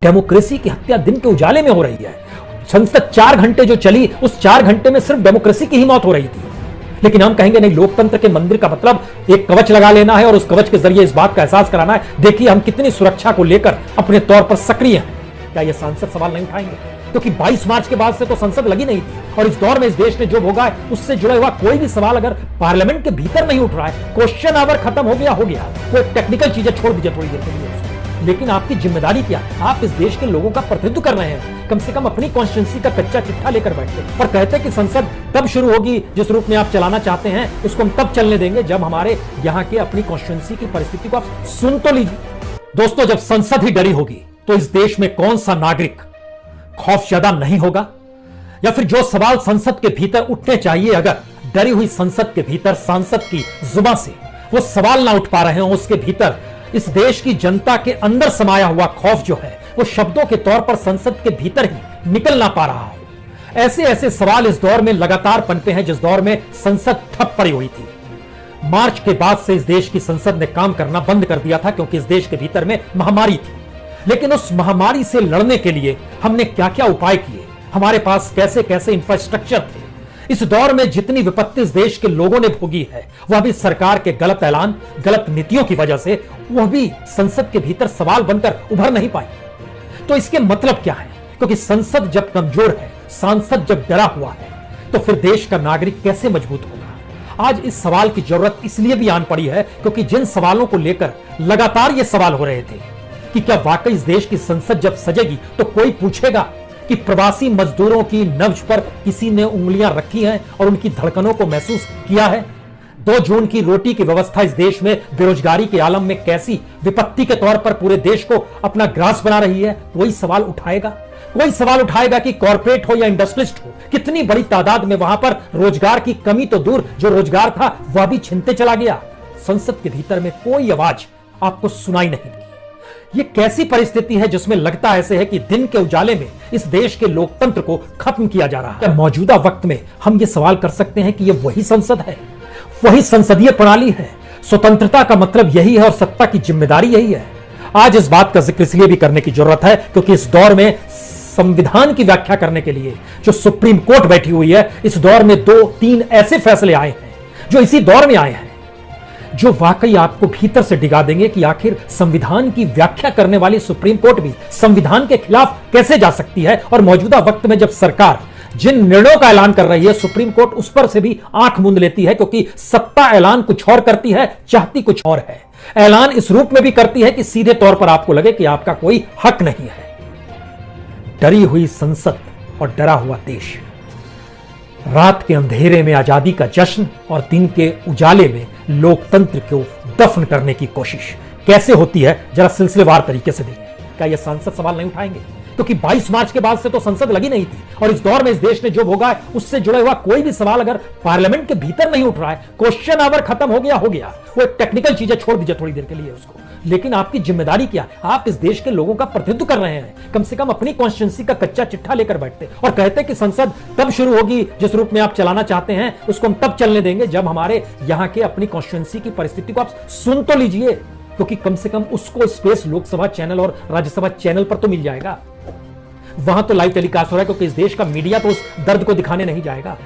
Democracy की हत्या दिन के उजाले में हो रही है। संसद 4 घंटे जो चली, उस 4 घंटे में सिर्फ डेमोक्रेसी की ही मौत हो रही थी। लेकिन हम कहेंगे नहीं, लोकतंत्र के मंदिर का मतलब एक कवच लगा लेना है और उस कवच के जरिए इस बात का एहसास कराना है, देखिए हम कितनी सुरक्षा को लेकर अपने तौर पर सक्रिय हैं। क्या ये सांसद सवाल नहीं उठाएंगे? क्योंकि 22 मार्च के बाद से तो संसद लगी नहीं थी, और इस दौर में इस देश ने जो भोगा है उससे जुड़ा हुआ कोई भी सवाल अगर पार्लियामेंट के भीतर नहीं उठ रहा है, क्वेश्चन आवर खत्म हो गया, वो टेक्निकल चीजें छोड़ दीजिए थोड़ी देर के लिए। लेकिन आपकी जिम्मेदारी क्या? आप इस देश के लोगों का प्रतिनिधित्व कर रहे हैं। कम से कम अपनी कॉन्स्टिट्यूंसी का कच्चा चिट्ठा लेकर बैठते और कहते हैं कि संसद तब शुरू होगी जिस रूप में आप चलाना चाहते हैं, उसको हम तब चलने देंगे जब हमारे यहाँ के अपनी कॉन्स्टिट्यूंसी की परिस्थिति को आप सुन तो लीजिए। दोस्तों, जब संसद ही डरी होगी तो इस देश में कौन सा नागरिक खौफजदा नहीं होगा? या फिर जो सवाल संसद के भीतर उठने चाहिए, अगर डरी हुई संसद के भीतर सांसद की जुबान से वो सवाल ना उठ पा रहे हो, उसके भीतर इस देश की जनता के अंदर समाया हुआ खौफ जो है वो शब्दों के तौर पर संसद के भीतर ही निकल ना पा रहा हो। ऐसे ऐसे सवाल इस दौर में लगातार पनपे हैं जिस दौर में संसद ठप पड़ी हुई थी। मार्च के बाद से इस देश की संसद ने काम करना बंद कर दिया था क्योंकि इस देश के भीतर में महामारी थी। लेकिन उस महामारी से लड़ने के लिए हमने क्या क्या उपाय किए, हमारे पास कैसे कैसे इंफ्रास्ट्रक्चर थे। इस दौर में जितनी विपत्ति इस देश के लोगों ने भोगी है, वह भी सरकार के गलत ऐलान, गलत नीतियों की वजह से वह भी संसद के भीतर सवाल बनकर उभर नहीं पाई। तो इसके मतलब क्या है? क्योंकि संसद जब कमजोर है, सांसद जब डरा हुआ है, तो फिर देश का नागरिक कैसे मजबूत होगा? आज इस सवाल की जरूरत इसलिए भी आन पड़ी है क्योंकि जिन सवालों को लेकर लगातार ये सवाल हो रहे थे कि क्या वाकई इस देश की संसद जब सजेगी तो कोई पूछेगा कि प्रवासी मजदूरों की नब्ज पर किसी ने उंगलियां रखी हैं और उनकी धड़कनों को महसूस किया है? 2 जून की रोटी की व्यवस्था इस देश में बेरोजगारी के आलम में कैसी विपत्ति के तौर पर पूरे देश को अपना ग्रास बना रही है? कोई सवाल उठाएगा? कोई सवाल उठाएगा कि कॉर्पोरेट हो या इंडस्ट्रियलिस्ट हो, कितनी बड़ी तादाद में वहां पर रोजगार की कमी तो दूर, जो रोजगार था वह भी छिनते चला गया। संसद के भीतर में कोई आवाज आपको सुनाई नहीं दी। ये कैसी परिस्थिति है जिसमें लगता ऐसे है कि दिन के उजाले में इस देश के लोकतंत्र को खत्म किया जा रहा है? मौजूदा वक्त में हम ये सवाल कर सकते हैं कि ये वही संसद है, वही संसदीय प्रणाली है? स्वतंत्रता का मतलब यही है और सत्ता की जिम्मेदारी यही है। आज इस बात का जिक्र इसलिए भी करने की जरूरत है क्योंकि इस दौर में संविधान की व्याख्या करने के लिए जो सुप्रीम कोर्ट बैठी हुई है, इस दौर में 2-3 ऐसे फैसले आए हैं जो इसी दौर में आए हैं, जो वाकई आपको भीतर से डिगा देंगे कि आखिर संविधान की व्याख्या करने वाली सुप्रीम कोर्ट भी संविधान के खिलाफ कैसे जा सकती है। और मौजूदा वक्त में जब सरकार जिन निर्णयों का ऐलान कर रही है, सुप्रीम कोर्ट उस पर से भी आंख मूंद लेती है क्योंकि सत्ता ऐलान कुछ और करती है, चाहती कुछ और है। ऐलान इस रूप में भी करती है कि सीधे तौर पर आपको लगे कि आपका कोई हक नहीं है। डरी हुई संसद और डरा हुआ देश, रात के अंधेरे में आजादी का जश्न और दिन के उजाले में लोकतंत्र को दफन करने की कोशिश कैसे होती है, जरा सिलसिलेवार तरीके से देखिए। क्या ये सांसद सवाल नहीं उठाएंगे? क्योंकि 22 मार्च के बाद से तो संसद लगी नहीं थी, और इस दौर में इस देश ने जो भोगा है उससे जुड़ा हुआ कोई भी सवाल अगर पार्लियामेंट के भीतर नहीं उठ रहा है, क्वेश्चन आवर खत्म हो गया, वो टेक्निकल चीजें छोड़ दीजिए थोड़ी देर के लिए उसको। लेकिन आपकी जिम्मेदारी क्या? आप इस देश के लोगों का प्रतिनिधित्व कर रहे हैं। कम से कम अपनी कॉन्स्टिट्यूंसी का कच्चा चिट्ठा लेकर बैठते और कहते कि संसद तब शुरू होगी जिस रूप में आप चलाना चाहते हैं, उसको हम तब चलने देंगे जब हमारे यहाँ के अपनी कॉन्स्टिट्यूंसी की परिस्थिति को आप सुन तो लीजिए। क्योंकि कम से कम उसको स्पेस लोकसभा चैनल और राज्यसभा चैनल पर तो मिल जाएगा। वहां तो लाइव टेलीकास्ट हो रहा है क्योंकि इस देश का मीडिया तो उस दर्द को दिखाने नहीं जाएगा।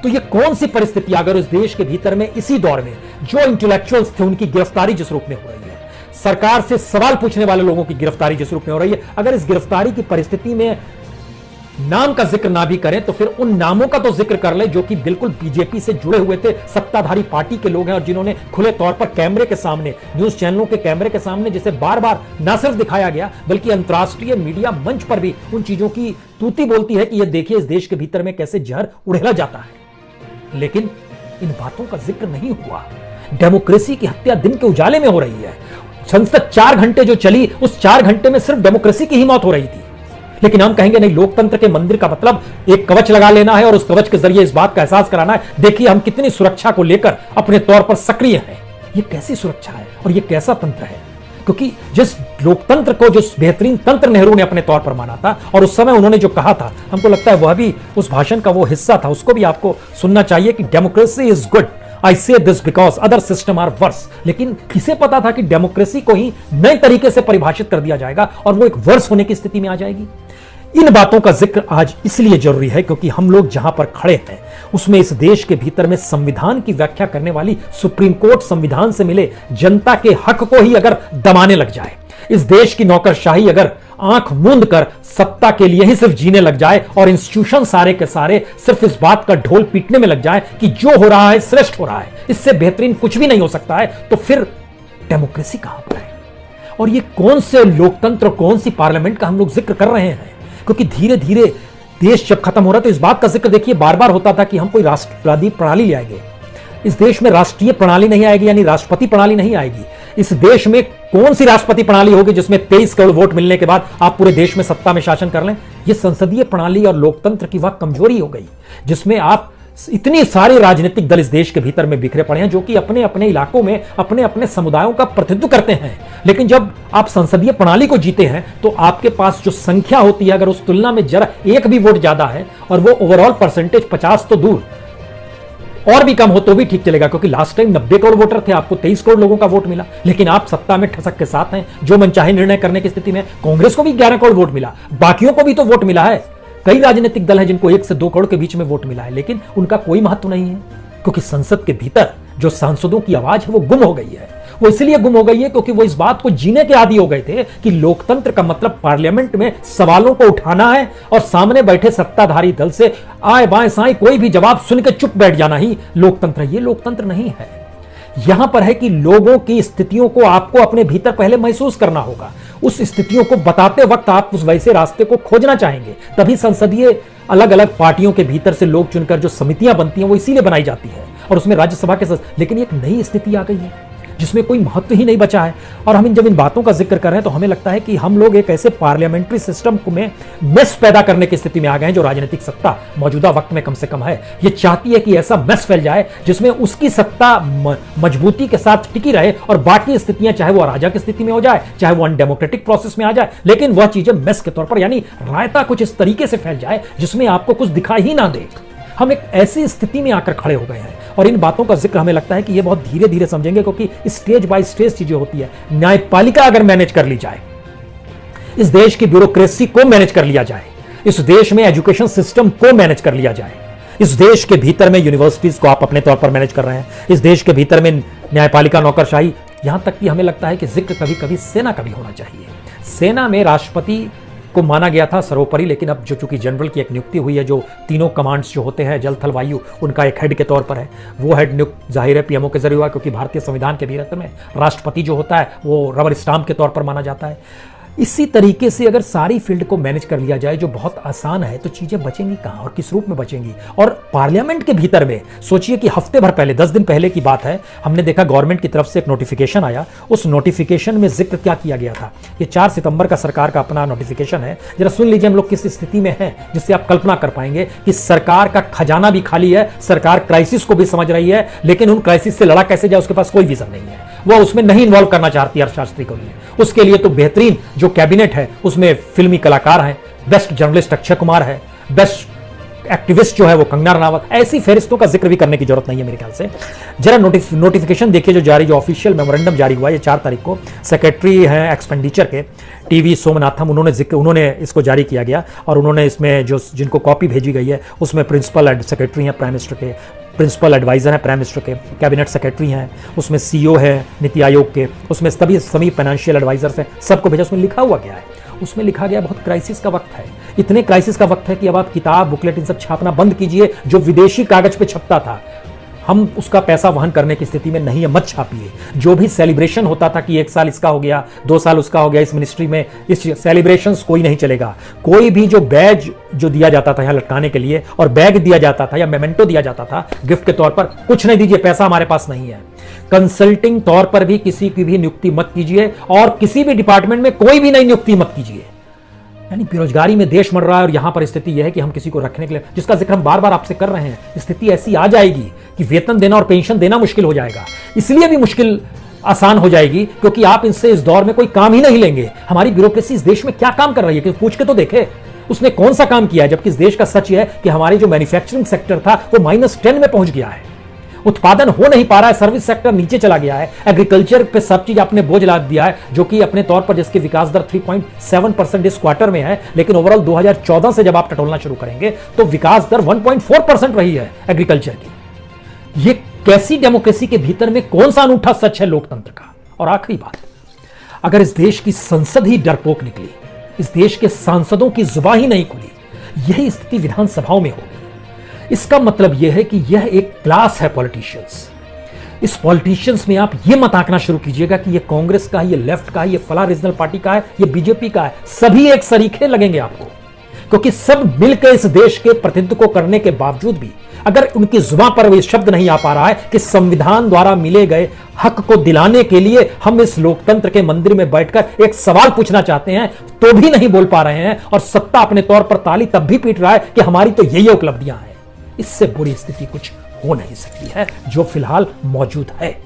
तो ये कौन सी परिस्थिति अगर इस देश के भीतर में इसी दौर में जो इंटेलेक्चुअल्स थे उनकी गिरफ्तारी जिस रूप में हो रही है, सरकार से सवाल पूछने वाले लोगों की गिरफ्तारी जिस रूप में हो रही है, अगर इस गिरफ्तारी की परिस्थिति में नाम का जिक्र ना भी करें तो फिर उन नामों का तो जिक्र कर ले जो कि बिल्कुल बीजेपी से जुड़े हुए थे, सत्ताधारी पार्टी के लोग हैं और जिन्होंने खुले तौर पर कैमरे के सामने, न्यूज चैनलों के कैमरे के सामने जिसे बार बार न सिर्फ दिखाया गया बल्कि अंतर्राष्ट्रीय मीडिया मंच पर भी उन चीजों की तूती बोलती है कि यह देखिए इस देश के भीतर में कैसे जहर उड़ेला जाता है। लेकिन इन बातों का जिक्र नहीं हुआ। डेमोक्रेसी की हत्या दिन के उजाले में हो रही है। संसद 4 घंटे जो चली, उस 4 घंटे में सिर्फ डेमोक्रेसी की ही मौत हो रही थी। लेकिन हम कहेंगे नहीं, लोकतंत्र के मंदिर का मतलब एक कवच लगा लेना है और उस कवच के जरिए इस बात का एहसास कराना है, देखिए हम कितनी सुरक्षा को लेकर अपने तौर पर सक्रिय हैं। ये कैसी सुरक्षा है और ये कैसा तंत्र है? क्योंकि जिस लोकतंत्र को, जो बेहतरीन तंत्र नेहरू ने अपने तौर पर माना था और उस समय उन्होंने जो कहा था, हमको लगता है वह भी उस भाषण का वो हिस्सा था, उसको भी आपको सुनना चाहिए कि democracy is good I say this because other system are worse. लेकिन किसे पता था कि डेमोक्रेसी को ही नए तरीके से परिभाषित कर दिया जाएगा और वो एक वर्स होने की स्थिति में आ जाएगी। इन बातों का जिक्र आज इसलिए जरूरी है क्योंकि हम लोग जहां पर खड़े हैं उसमें इस देश के भीतर में संविधान की व्याख्या करने वाली सुप्रीम कोर्ट संविधान से मिले जनता के हक को ही अगर दबाने लग जाए, इस देश की नौकरशाही अगर आंख मूंद कर सत्ता के लिए ही सिर्फ जीने लग जाए और इंस्टीट्यूशन सारे के सारे सिर्फ इस बात का ढोल पीटने में लग जाए कि जो हो रहा है श्रेष्ठ हो रहा है, इससे बेहतरीन कुछ भी नहीं हो सकता है, तो फिर डेमोक्रेसी कहां पर है? और ये कौन से लोकतंत्र, कौन सी पार्लियामेंट का हम लोग जिक्र कर रहे हैं? क्योंकि धीरे धीरे देश जब खत्म हो रहा है तो इस बात का जिक्र देखिए बार बार होता था कि हम कोई राष्ट्रवादी प्रणाली ले आएंगे। इस देश में राष्ट्रीय प्रणाली नहीं आएगी, यानी राष्ट्रपति प्रणाली नहीं आएगी। इस देश में कौन सी राष्ट्रपति प्रणाली होगी जिसमें 23 करोड़ वोट मिलने के बाद आप पूरे देश में सत्ता में शासन कर लें? यह संसदीय प्रणाली और लोकतंत्र की वह कमजोरी हो गई जिसमें आप इतनी सारे राजनीतिक दल इस देश के भीतर में बिखरे पड़े हैं जो कि अपने अपने इलाकों में अपने अपने समुदायों का प्रतिनिधित्व करते हैं। लेकिन जब आप संसदीय प्रणाली को जीते हैं तो आपके पास जो संख्या होती है, अगर उस तुलना में जरा एक भी वोट ज्यादा है और वो ओवरऑल परसेंटेज 50 तो दूर और भी कम हो तो भी ठीक चलेगा, क्योंकि लास्ट टाइम 90 करोड़ वोटर थे, आपको 23 करोड़ लोगों का वोट मिला, लेकिन आप सत्ता में ठसक के साथ हैं, जो मनचाहे निर्णय करने की स्थिति में। कांग्रेस को भी 11 करोड़ वोट मिला, बाकियों को भी तो वोट मिला है। कई राजनीतिक दल हैं जिनको 1 से 2 करोड़ के बीच में वोट मिला है, लेकिन उनका कोई महत्व नहीं है, क्योंकि संसद के भीतर जो सांसदों की आवाज है वो गुम हो गई है। वो इसलिए गुम हो गई है क्योंकि वो इस बात को जीने के आदी हो गए थे कि लोकतंत्र का मतलब पार्लियामेंट में सवालों को उठाना है और सामने बैठे सत्ताधारी दल से आए बाएं साएं कोई भी जवाब सुन के चुप बैठ जाना ही लोकतंत्र। ये लोकतंत्र नहीं है। यहां पर है कि लोगों की स्थितियों को आपको अपने भीतर पहले महसूस करना होगा। उस स्थितियों को बताते वक्त आप उस वैसे रास्ते को खोजना चाहेंगे, तभी संसदीय अलग अलग पार्टियों के भीतर से लोग चुनकर जो समितियां बनती हैं वो इसीलिए बनाई जाती है और उसमें राज्यसभा के लेकिन एक नई स्थिति आ गई है जिसमें कोई महत्व ही नहीं बचा है। और हम जब इन बातों का जिक्र कर रहे हैं तो हमें लगता है कि हम लोग एक ऐसे पार्लियामेंट्री सिस्टम में मेस पैदा करने की स्थिति में आ गए हैं जो राजनीतिक सत्ता मौजूदा वक्त में कम से कम है ये चाहती है कि ऐसा मेस फैल जाए जिसमें उसकी सत्ता मजबूती के साथ टिकी रहे और बाकी स्थितियां चाहे वो अराजक स्थिति में हो जाए, चाहे वो अनडेमोक्रेटिक प्रोसेस में आ जाए, लेकिन वह चीजें मेस के तौर पर यानी रायता कुछ इस तरीके से फैल जाए जिसमें आपको कुछ दिखाई ही ना दे। हम एक ऐसी स्थिति में आकर खड़े हो गए हैं और इन बातों का जिक्र हमें लगता है कि ये बहुत धीरे धीरे समझेंगे, क्योंकि स्टेज बाय स्टेज चीजें होती है। न्यायपालिका अगर मैनेज कर ली जाए, इस देश की ब्यूरोक्रेसी को मैनेज कर लिया जाए, इस देश में एजुकेशन सिस्टम को मैनेज कर लिया जाए, इस देश के भीतर में यूनिवर्सिटीज को आप अपने तौर पर मैनेज कर रहे हैं, इस देश के भीतर में न्यायपालिका, नौकरशाही, यहां तक कि हमें लगता है कि जिक्र कभी कभी सेना का भी होना चाहिए। सेना में राष्ट्रपति को माना गया था सर्वोपरि, लेकिन अब जो चूंकि जनरल की एक नियुक्ति हुई है, जो तीनों कमांड्स जो होते हैं जल थल वायु, उनका एक हेड के तौर पर है, वो हेड नियुक्त जाहिर है पीएमओ के जरिए हुआ, क्योंकि भारतीय संविधान के भीतर में राष्ट्रपति जो होता है वो रबर स्टाम्प के तौर पर माना जाता है। इसी तरीके से अगर सारी फील्ड को मैनेज कर लिया जाए जो बहुत आसान है, तो चीजें बचेंगी कहां और किस रूप में बचेंगी। और पार्लियामेंट के भीतर में सोचिए कि हफ्ते भर पहले, 10 दिन पहले की बात है, हमने देखा गवर्नमेंट की तरफ से एक नोटिफिकेशन आया। उस नोटिफिकेशन में जिक्र क्या किया गया था, ये 4 सितंबर का सरकार का अपना नोटिफिकेशन है, जरा सुन लीजिए हम लोग किस स्थिति में हैं, जिससे आप कल्पना कर पाएंगे कि सरकार का खजाना भी खाली है, सरकार क्राइसिस को भी समझ रही है, लेकिन उन क्राइसिस से लड़ा कैसे जाए उसके पास कोई विजन नहीं है, वह उसमें नहीं इन्वॉल्व करना चाहती अर्थशास्त्री को लिए। उसके लिए तो बेहतरीन जो कैबिनेट है उसमें फिल्मी कलाकार हैं, बेस्ट जर्नलिस्ट अक्षय कुमार है, बेस्ट एक्टिविस्ट जो है वो कंगना रनावत, ऐसी फहरिस्तों का जिक्र भी करने की जरूरत नहीं है मेरे ख्याल से। जरा नोटिफिकेशन देखिए जो जारी, जो ऑफिशियल मेमोरेंडम जारी हुआ, ये 4 तारीख को सेक्रेटरी हैं एक्सपेंडिचर के टीवी सोमनाथम, उन्होंने इसको जारी किया गया और उन्होंने इसमें जो जिनको कॉपी भेजी गई है उसमें प्रिंसिपल सेक्रेटरी हैं प्राइम मिनिस्टर के, प्रिंसिपल एडवाइजर हैं प्राइम मिनिस्टर के, कैबिनेट सेक्रेटरी हैं, उसमें सीईओ है नीति आयोग के, उसमें सभी फाइनेंशियल एडवाइजर्स हैं, सबको भेजा। उसमें लिखा हुआ क्या है, उसमें लिखा गया बहुत क्राइसिस का वक्त है, इतने क्राइसिस का वक्त है कि अब आप किताब बुकलेट इन सब छापना बंद कीजिए, जो विदेशी कागज पे छपता था हम उसका पैसा वहन करने की स्थिति में नहीं है, मत छापिए। जो भी सेलिब्रेशन होता था कि 1 साल इसका हो गया, 2 साल उसका हो गया इस मिनिस्ट्री में, इस सेलिब्रेशंस कोई नहीं चलेगा। कोई भी जो बैज जो दिया जाता था यहाँ लटकाने के लिए और बैग दिया जाता था या मेमेंटो दिया जाता था गिफ्ट के तौर पर, कुछ नहीं दीजिए, पैसा हमारे पास नहीं है। कंसल्टिंग तौर पर भी किसी की भी नियुक्ति मत कीजिए और किसी भी डिपार्टमेंट में कोई भी नई नियुक्ति मत कीजिए। यानी बेरोजगारी में देश मर रहा है और यहां पर स्थिति यह है कि हम किसी को रखने के लिए, जिसका जिक्र हम बार बार आपसे कर रहे हैं, स्थिति ऐसी आ जाएगी कि वेतन देना और पेंशन देना मुश्किल हो जाएगा। इसलिए भी मुश्किल आसान हो जाएगी क्योंकि आप इनसे इस दौर में कोई काम ही नहीं लेंगे। हमारी ब्यूरोक्रेसी इस देश में क्या काम कर रही है कि पूछ के तो देखे उसने कौन सा काम किया है, जबकि इस देश का सच है कि हमारे जो मैन्युफैक्चरिंग सेक्टर था वो -10 में पहुंच गया है उत्पादन हो नहीं पा रहा है, सर्विस सेक्टर नीचे चला गया है, एग्रीकल्चर पे सब चीज आपने बोझ लाद दिया है, जो कि अपने तौर पर जिसकी विकास दर 3.7% इस क्वार्टर में है, लेकिन ओवरऑल 2014 से जब आप टटोलना शुरू करेंगे तो विकास दर 1.4% रही है एग्रीकल्चर की। ये कैसी डेमोक्रेसी के भीतर में कौन सा अनूठा सच है लोकतंत्र का? और आखिरी बात, अगर इस देश की संसद ही डरपोक निकली, इस देश के सांसदों की जुबान ही नहीं खुली, यही स्थिति विधानसभाओं में होगी, इसका मतलब यह है कि यह एक क्लास है पॉलिटिशियंस। इस पॉलिटिशियंस में आप यह मत आंकना शुरू कीजिएगा कि यह कांग्रेस का है, यह लेफ्ट का है, यह फला रीजनल पार्टी का है, यह बीजेपी का है, सभी एक सरीखे लगेंगे आपको, क्योंकि सब मिलकर इस देश के प्रतिनिधित्व को करने के बावजूद भी अगर उनकी जुबान पर वह शब्द नहीं आ पा रहा है कि संविधान द्वारा मिले गए हक को दिलाने के लिए हम इस लोकतंत्र के मंदिर में बैठकर एक सवाल पूछना चाहते हैं, तो भी नहीं बोल पा रहे हैं, और सत्ता अपने तौर पर ताली तब भी पीट रहा है कि हमारी तो यही उपलब्धियां हैं। इससे बुरी स्थिति कुछ हो नहीं सकती है जो फिलहाल मौजूद है।